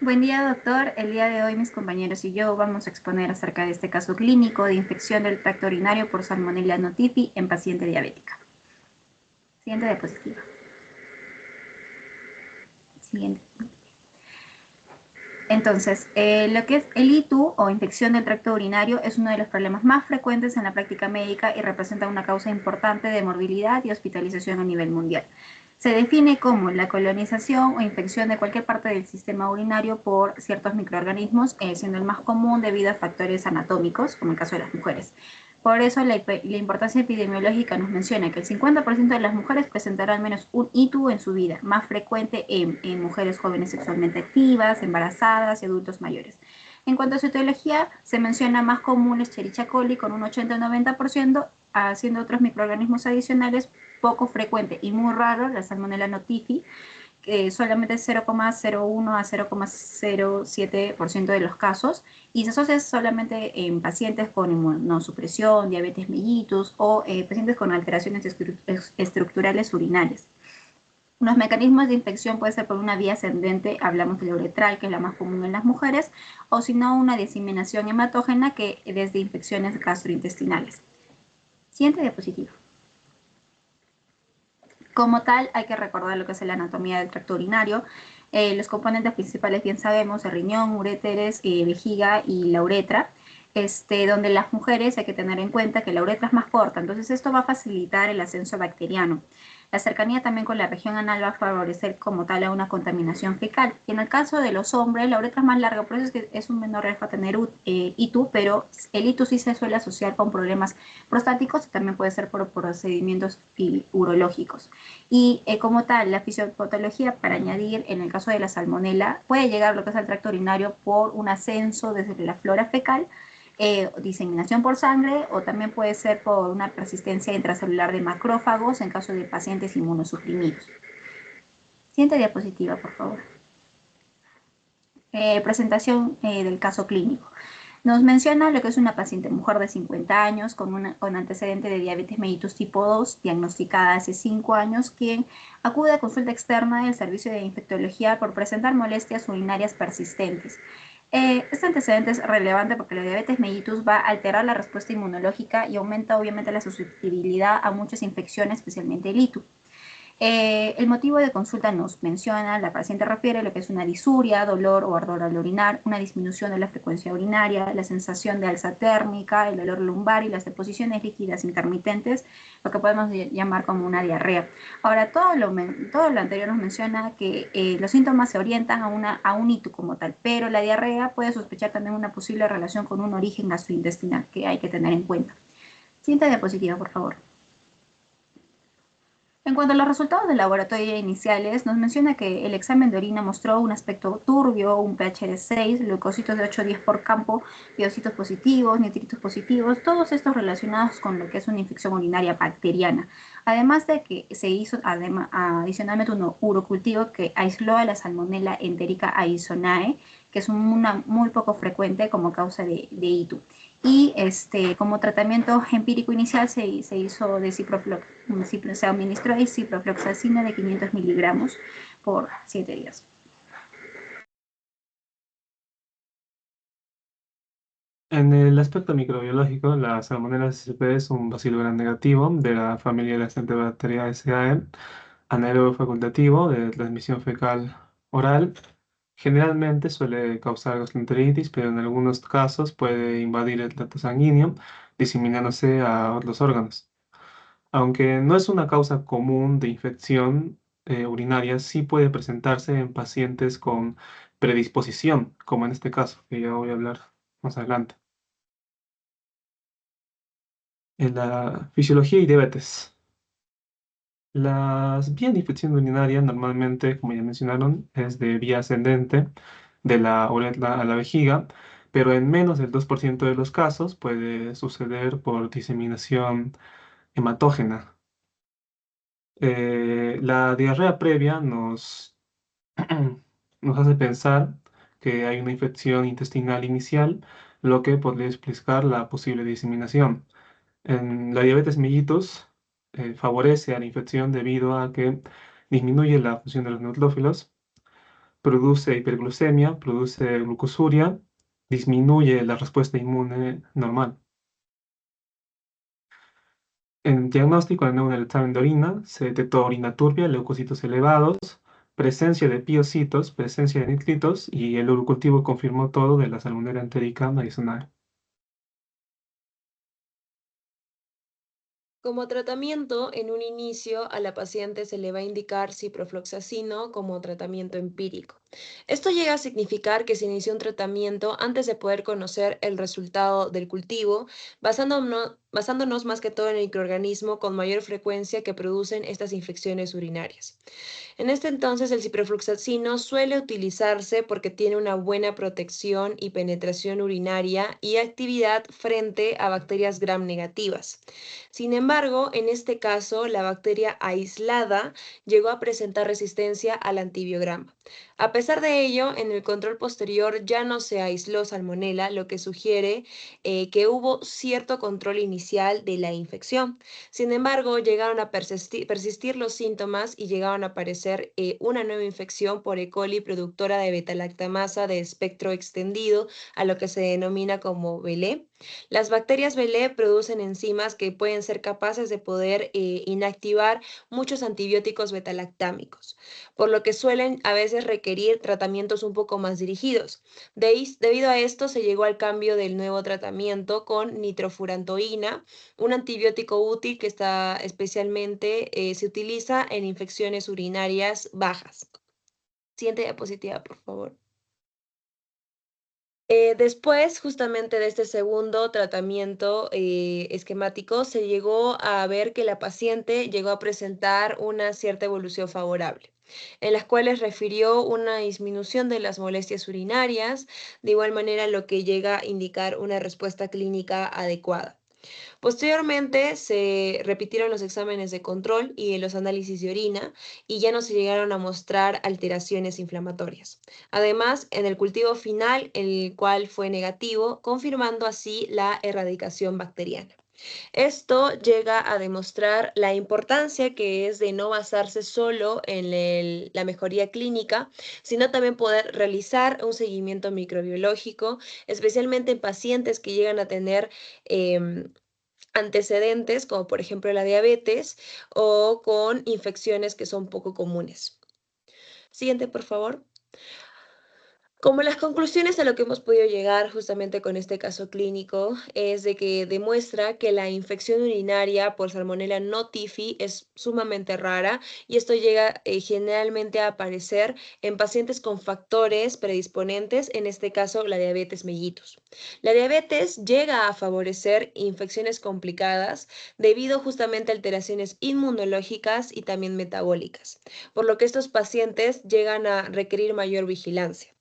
Buen día, doctor. El día de hoy mis compañeros y yo vamos a exponer acerca de este caso clínico de infección del tracto urinario por Salmonella notifi en paciente diabética. Siguiente diapositiva. Siguiente. Entonces, lo que es el ITU o infección del tracto urinario es uno de los problemas más frecuentes en la práctica médica y representa una causa importante de morbilidad y hospitalización a nivel mundial. Se define como la colonización o infección de cualquier parte del sistema urinario por ciertos microorganismos, siendo el más común debido a factores anatómicos, como el caso de las mujeres. Por eso la importancia epidemiológica nos menciona que el 50% de las mujeres presentará al menos un ITU en su vida, más frecuente en mujeres jóvenes sexualmente activas, embarazadas y adultos mayores. En cuanto a su etiología, se menciona más común Escherichia coli con un 80-90%, haciendo otros microorganismos adicionales poco frecuente y muy raro, la Salmonella notifi, solamente 0,01 a 0,07% de los casos y se asocia solamente en pacientes con inmunosupresión, diabetes mellitus o pacientes con alteraciones estructurales urinarias. Los mecanismos de infección pueden ser por una vía ascendente, hablamos de la uretral, que es la más común en las mujeres, o si no una diseminación hematógena que desde infecciones gastrointestinales. Siguiente diapositiva. Como tal, hay que recordar lo que es la anatomía del tracto urinario. Los componentes principales, bien sabemos, el riñón, uréteres, vejiga y la uretra. Donde las mujeres hay que tener en cuenta que la uretra es más corta, entonces esto va a facilitar el ascenso bacteriano. La cercanía también con la región anal va a favorecer como tal a una contaminación fecal. Y en el caso de los hombres, la uretra es más larga, por eso es que es un menor riesgo a tener ITU, pero el ITU sí se suele asociar con problemas prostáticos y también puede ser por procedimientos urológicos. Y como tal, la fisiopatología, para añadir, en el caso de la salmonela, puede llegar lo que es al tracto urinario por un ascenso desde la flora fecal, diseminación por sangre o también puede ser por una persistencia intracelular de macrófagos en caso de pacientes inmunosuprimidos. Siguiente diapositiva, por favor. Presentación del caso clínico. Nos menciona lo que es una paciente mujer de 50 años con antecedente de diabetes mellitus tipo 2, diagnosticada hace 5 años, quien acude a consulta externa del servicio de infectología por presentar molestias urinarias persistentes. Este antecedente es relevante porque la diabetes mellitus va a alterar la respuesta inmunológica y aumenta obviamente la susceptibilidad a muchas infecciones, especialmente el ITU. El motivo de consulta nos menciona, la paciente refiere lo que es una disuria, dolor o ardor al orinar, una disminución de la frecuencia urinaria, la sensación de alza térmica, el dolor lumbar y las deposiciones líquidas intermitentes, lo que podemos llamar como una diarrea. Ahora, todo lo anterior nos menciona que los síntomas se orientan a un ITU como tal, pero la diarrea puede sospechar también una posible relación con un origen gastrointestinal que hay que tener en cuenta. Siguiente diapositiva, por favor. En cuanto a los resultados del laboratorio iniciales, nos menciona que el examen de orina mostró un aspecto turbio, un pH de 6, leucocitos de 8-10 por campo, piocitos positivos, nitritos positivos, todos estos relacionados con lo que es una infección urinaria bacteriana. Además de que se hizo adicionalmente un urocultivo que aisló a la Salmonella enterica aizonae, que es una muy poco frecuente como causa de ITU. Y como tratamiento empírico inicial se hizo de se administró de ciprofloxacina de 500 miligramos por 7 días. En el aspecto microbiológico, la Salmonella SCP es un bacilo gram negativo de la familia de las Enterobacteriaceae, anaerobo facultativo de transmisión fecal oral. Generalmente suele causar gastroenteritis, pero en algunos casos puede invadir el tracto sanguíneo, diseminándose a otros órganos. Aunque no es una causa común de infección urinaria, sí puede presentarse en pacientes con predisposición, como en este caso, que ya voy a hablar más adelante. En la fisiología y diabetes. Las vías de infección urinaria normalmente, como ya mencionaron, es de vía ascendente de la uretra a la vejiga, pero en menos del 2% de los casos puede suceder por diseminación hematógena. La diarrea previa nos hace pensar que hay una infección intestinal inicial, lo que podría explicar la posible diseminación. En la diabetes mellitus favorece a la infección debido a que disminuye la función de los neutrófilos, produce hiperglucemia, produce glucosuria, disminuye la respuesta inmune normal. En diagnóstico, en el examen de orina, se detectó orina turbia, leucocitos elevados, presencia de piocitos, presencia de nitritos, y el urocultivo confirmó todo de la Salmonella enterica medicinal. Como tratamiento, en un inicio a la paciente se le va a indicar ciprofloxacino como tratamiento empírico. Esto llega a significar que se inició un tratamiento antes de poder conocer el resultado del cultivo, basándonos más que todo en el microorganismo con mayor frecuencia que producen estas infecciones urinarias. En este entonces, el ciprofloxacino suele utilizarse porque tiene una buena protección y penetración urinaria y actividad frente a bacterias gram negativas. Sin embargo, en este caso, la bacteria aislada llegó a presentar resistencia al antibiograma. A pesar de ello, en el control posterior ya no se aisló salmonela, lo que sugiere que hubo cierto control inicial de la infección. Sin embargo, llegaron a persistir los síntomas y llegaron a aparecer una nueva infección por E. coli productora de beta-lactamasa de espectro extendido, a lo que se denomina como BLE. Las bacterias BLE producen enzimas que pueden ser capaces de poder inactivar muchos antibióticos betalactámicos, por lo que suelen a veces requerir tratamientos un poco más dirigidos. Debido a esto, se llegó al cambio del nuevo tratamiento con nitrofurantoína, un antibiótico útil que está especialmente se utiliza en infecciones urinarias bajas. Siguiente diapositiva, por favor. Después, justamente de este segundo tratamiento esquemático, se llegó a ver que la paciente llegó a presentar una cierta evolución favorable, en las cuales refirió una disminución de las molestias urinarias, de igual manera lo que llega a indicar una respuesta clínica adecuada. Posteriormente se repitieron los exámenes de control y los análisis de orina y ya no se llegaron a mostrar alteraciones inflamatorias. Además, en el cultivo final, el cual fue negativo, confirmando así la erradicación bacteriana. Esto llega a demostrar la importancia que es de no basarse solo en la mejoría clínica, sino también poder realizar un seguimiento microbiológico, especialmente en pacientes que llegan a tener antecedentes, como por ejemplo la diabetes, o con infecciones que son poco comunes. Siguiente, por favor. Como las conclusiones a lo que hemos podido llegar justamente con este caso clínico es de que demuestra que la infección urinaria por Salmonella no typhi es sumamente rara y esto llega generalmente a aparecer en pacientes con factores predisponentes, en este caso la diabetes mellitus. La diabetes llega a favorecer infecciones complicadas debido justamente a alteraciones inmunológicas y también metabólicas, por lo que estos pacientes llegan a requerir mayor vigilancia.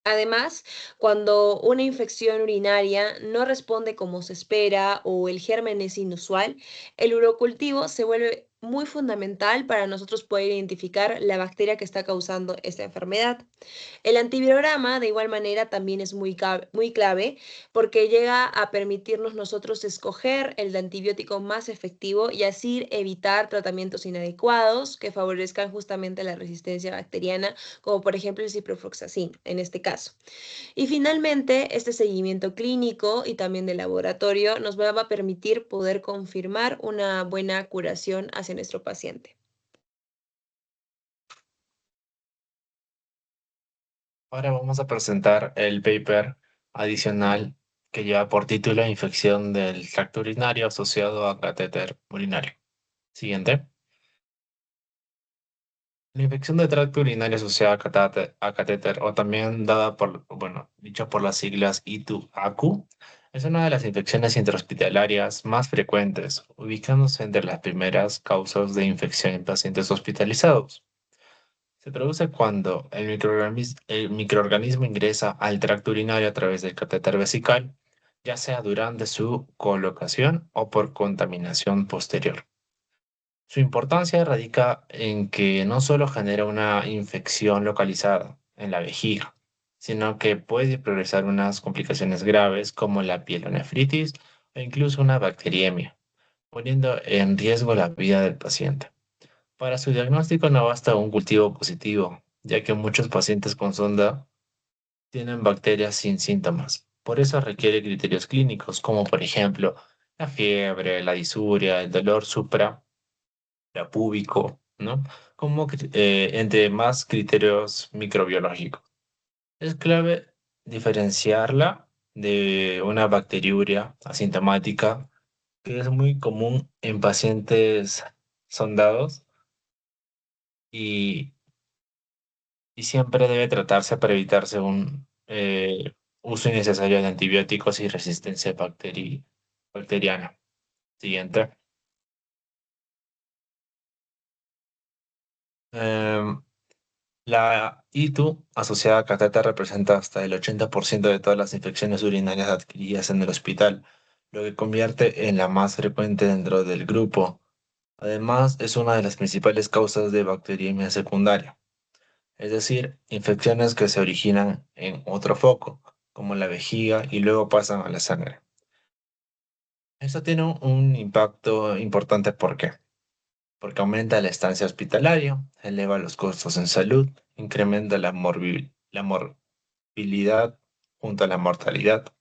Además, cuando una infección urinaria no responde como se espera o el germen es inusual, el urocultivo se vuelve muy fundamental para nosotros poder identificar la bacteria que está causando esta enfermedad. El antivirograma, de igual manera, también es muy clave porque llega a permitirnos nosotros escoger el antibiótico más efectivo y así evitar tratamientos inadecuados que favorezcan justamente la resistencia bacteriana, como por ejemplo el ciprofloxacin en este caso. Y finalmente, este seguimiento clínico y también de laboratorio nos va a permitir poder confirmar una buena curación hacia nuestro paciente. Ahora vamos a presentar el paper adicional que lleva por título Infección del tracto urinario asociado a catéter urinario. Siguiente. La infección del tracto urinario asociada a catéter, o también dada por, bueno, dicho por las siglas ITU-ACU, es una de las infecciones intrahospitalarias más frecuentes, ubicándose entre las primeras causas de infección en pacientes hospitalizados. Se produce cuando el microorganismo ingresa al tracto urinario a través del catéter vesical, ya sea durante su colocación o por contaminación posterior. Su importancia radica en que no solo genera una infección localizada en la vejiga, sino que puede progresar unas complicaciones graves como la pielonefritis o incluso una bacteriemia, poniendo en riesgo la vida del paciente. Para su diagnóstico no basta un cultivo positivo, ya que muchos pacientes con sonda tienen bacterias sin síntomas. Por eso requiere criterios clínicos, como por ejemplo la fiebre, la disuria, el dolor suprapúbico, ¿no? Como entre más criterios microbiológicos. Es clave diferenciarla de una bacteriuria asintomática, que es muy común en pacientes sondados y, y siempre debe tratarse para evitarse un uso innecesario de antibióticos y resistencia bacteriana. Siguiente. Em, la ITU asociada a catéter representa hasta el 80% de todas las infecciones urinarias adquiridas en el hospital, lo que convierte en la más frecuente dentro del grupo. Además, es una de las principales causas de bacteriemia secundaria, es decir, infecciones que se originan en otro foco, como la vejiga, y luego pasan a la sangre. Esto tiene un impacto importante, ¿por qué? Porque aumenta la estancia hospitalaria, eleva los costos en salud, incrementa la morbilidad junto a la mortalidad.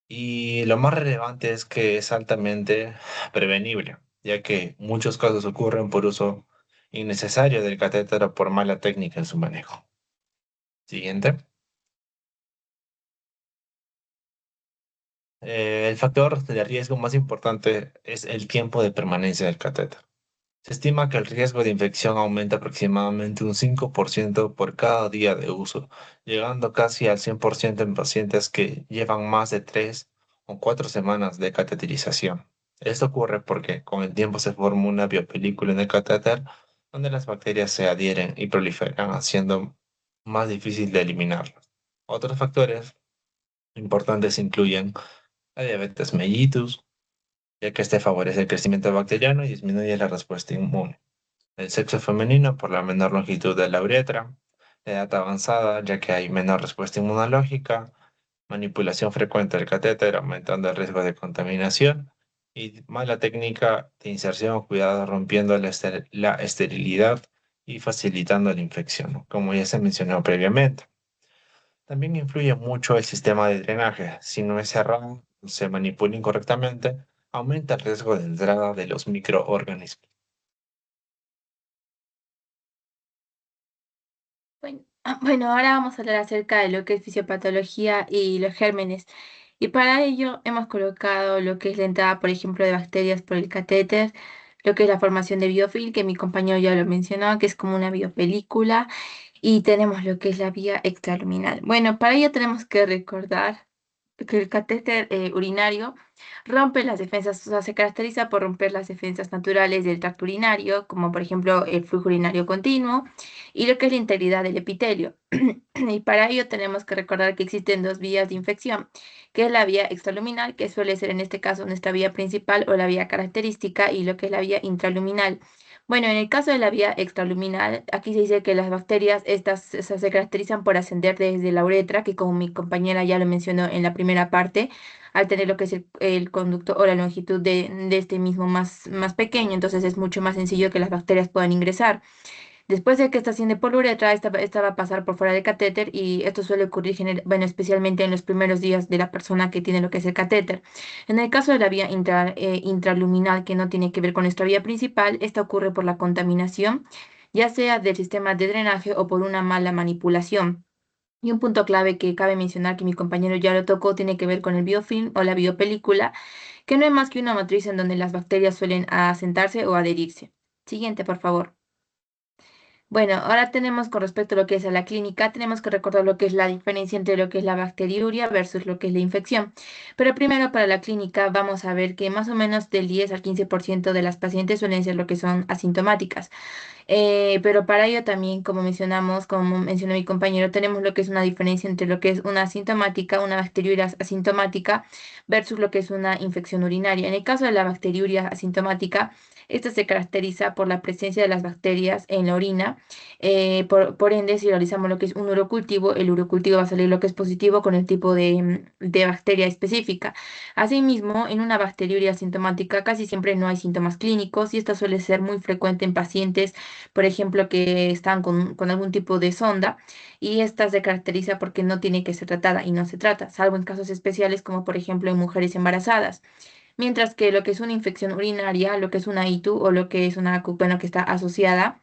Y lo más relevante es que es altamente prevenible, ya que muchos casos ocurren por uso innecesario del catéter o por mala técnica en su manejo. Siguiente. El factor de riesgo más importante es el tiempo de permanencia del catéter. Se estima que el riesgo de infección aumenta aproximadamente un 5% por cada día de uso, llegando casi al 100% en pacientes que llevan más de 3 o 4 semanas de cateterización. Esto ocurre porque con el tiempo se forma una biopelícula en el catéter donde las bacterias se adhieren y proliferan, haciendo más difícil de eliminarlas. Otros factores importantes incluyen la diabetes mellitus, ya que este favorece el crecimiento bacteriano y disminuye la respuesta inmune. El sexo femenino por la menor longitud de la uretra, la edad avanzada ya que hay menor respuesta inmunológica, manipulación frecuente del catéter aumentando el riesgo de contaminación y mala técnica de inserción o cuidado rompiendo la esterilidad y facilitando la infección, como ya se mencionó previamente. También influye mucho el sistema de drenaje. Si no es cerrado o se manipula incorrectamente, aumenta el riesgo de entrada de los microorganismos. Bueno, ahora vamos a hablar acerca de lo que es fisiopatología y los gérmenes. Y para ello hemos colocado lo que es la entrada, por ejemplo, de bacterias por el catéter, lo que es la formación de biofilm, que mi compañero ya lo mencionó, que es como una biopelícula, y tenemos lo que es la vía extraluminal. Bueno, para ello tenemos que recordar que el catéter urinario rompe las defensas, o sea, se caracteriza por romper las defensas naturales del tracto urinario, como por ejemplo el flujo urinario continuo y lo que es la integridad del epitelio. Y para ello tenemos que recordar que existen dos vías de infección, que es la vía extraluminal, que suele ser en este caso nuestra vía principal o la vía característica, y lo que es la vía intraluminal. Bueno, en el caso de la vía extraluminal, aquí se dice que las bacterias, estas esas se caracterizan por ascender desde la uretra, que como mi compañera ya lo mencionó en la primera parte, al tener lo que es el conducto o la longitud de este mismo más pequeño, entonces es mucho más sencillo que las bacterias puedan ingresar. Después de que esta asciende por la uretra, esta va a pasar por fuera del catéter, y esto suele ocurrir, bueno, especialmente en los primeros días de la persona que tiene lo que es el catéter. En el caso de la vía intraluminal, que no tiene que ver con nuestra vía principal, esta ocurre por la contaminación, ya sea del sistema de drenaje o por una mala manipulación. Y un punto clave que cabe mencionar, que mi compañero ya lo tocó, tiene que ver con el biofilm o la biopelícula, que no es más que una matriz en donde las bacterias suelen asentarse o adherirse. Siguiente, por favor. Bueno, ahora tenemos con respecto a lo que es a la clínica, tenemos que recordar lo que es la diferencia entre lo que es la bacteriuria versus lo que es la infección. Pero primero para la clínica vamos a ver que más o menos del 10 al 15% de las pacientes suelen ser lo que son asintomáticas. Pero para ello también, como mencionamos, como mencionó mi compañero, tenemos lo que es una diferencia entre lo que es una asintomática, una bacteriuria asintomática, versus lo que es una infección urinaria. En el caso de la bacteriuria asintomática, esta se caracteriza por la presencia de las bacterias en la orina. Por ende, si realizamos lo que es un urocultivo, el urocultivo va a salir lo que es positivo con el tipo de bacteria específica. Asimismo, en una bacteriuria asintomática casi siempre no hay síntomas clínicos, y esta suele ser muy frecuente en pacientes por ejemplo, que están con algún tipo de sonda y esta se caracteriza porque no tiene que ser tratada y no se trata, salvo en casos especiales como por ejemplo en mujeres embarazadas. Mientras que lo que es una infección urinaria, lo que es una ITU o lo que es una ACU, bueno, que está asociada,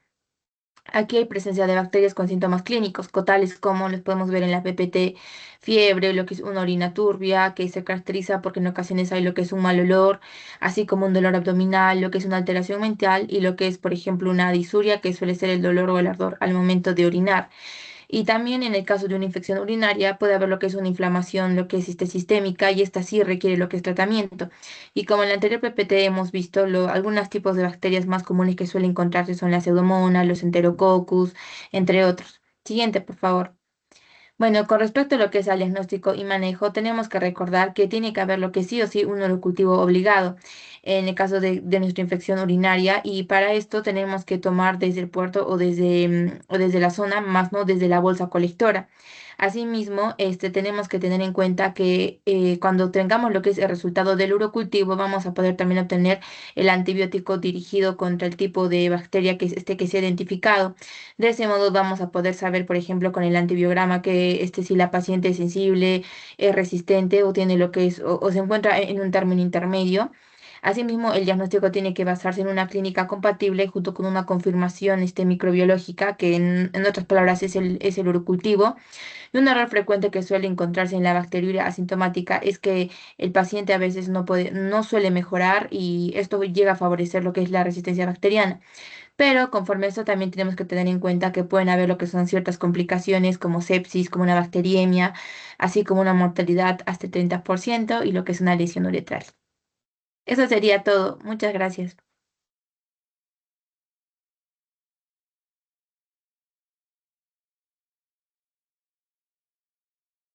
aquí hay presencia de bacterias con síntomas clínicos, tales como los podemos ver en la PPT, fiebre, lo que es una orina turbia, que se caracteriza porque en ocasiones hay lo que es un mal olor, así como un dolor abdominal, lo que es una alteración mental y lo que es, por ejemplo, una disuria, que suele ser el dolor o el ardor al momento de orinar. Y también en el caso de una infección urinaria puede haber lo que es una inflamación, lo que es sistémica, y esta sí requiere lo que es tratamiento. Y como en la anterior PPT hemos visto, algunos tipos de bacterias más comunes que suelen encontrarse son la pseudomonas, los enterococcus, entre otros. Siguiente, por favor. Bueno, con respecto a lo que es al diagnóstico y manejo, tenemos que recordar que tiene que haber lo que sí o sí un urocultivo obligado en el caso de nuestra infección urinaria y para esto tenemos que tomar desde el puerto o desde la zona, más no desde la bolsa colectora. Asimismo, tenemos que tener en cuenta que cuando tengamos lo que es el resultado del urocultivo, vamos a poder también obtener el antibiótico dirigido contra el tipo de bacteria que se ha identificado. De ese modo vamos a poder saber, por ejemplo, con el antibiograma que si la paciente es sensible, es resistente o tiene lo que es o se encuentra en un término intermedio. Asimismo, el diagnóstico tiene que basarse en una clínica compatible junto con una confirmación microbiológica, que en otras palabras es el urocultivo. Y un error frecuente que suele encontrarse en la bacteriuria asintomática es que el paciente a veces no suele mejorar y esto llega a favorecer lo que es la resistencia bacteriana. Pero conforme a esto también tenemos que tener en cuenta que pueden haber lo que son ciertas complicaciones como sepsis, como una bacteriemia, así como una mortalidad hasta el 30% y lo que es una lesión uretral. Eso sería todo. Muchas gracias.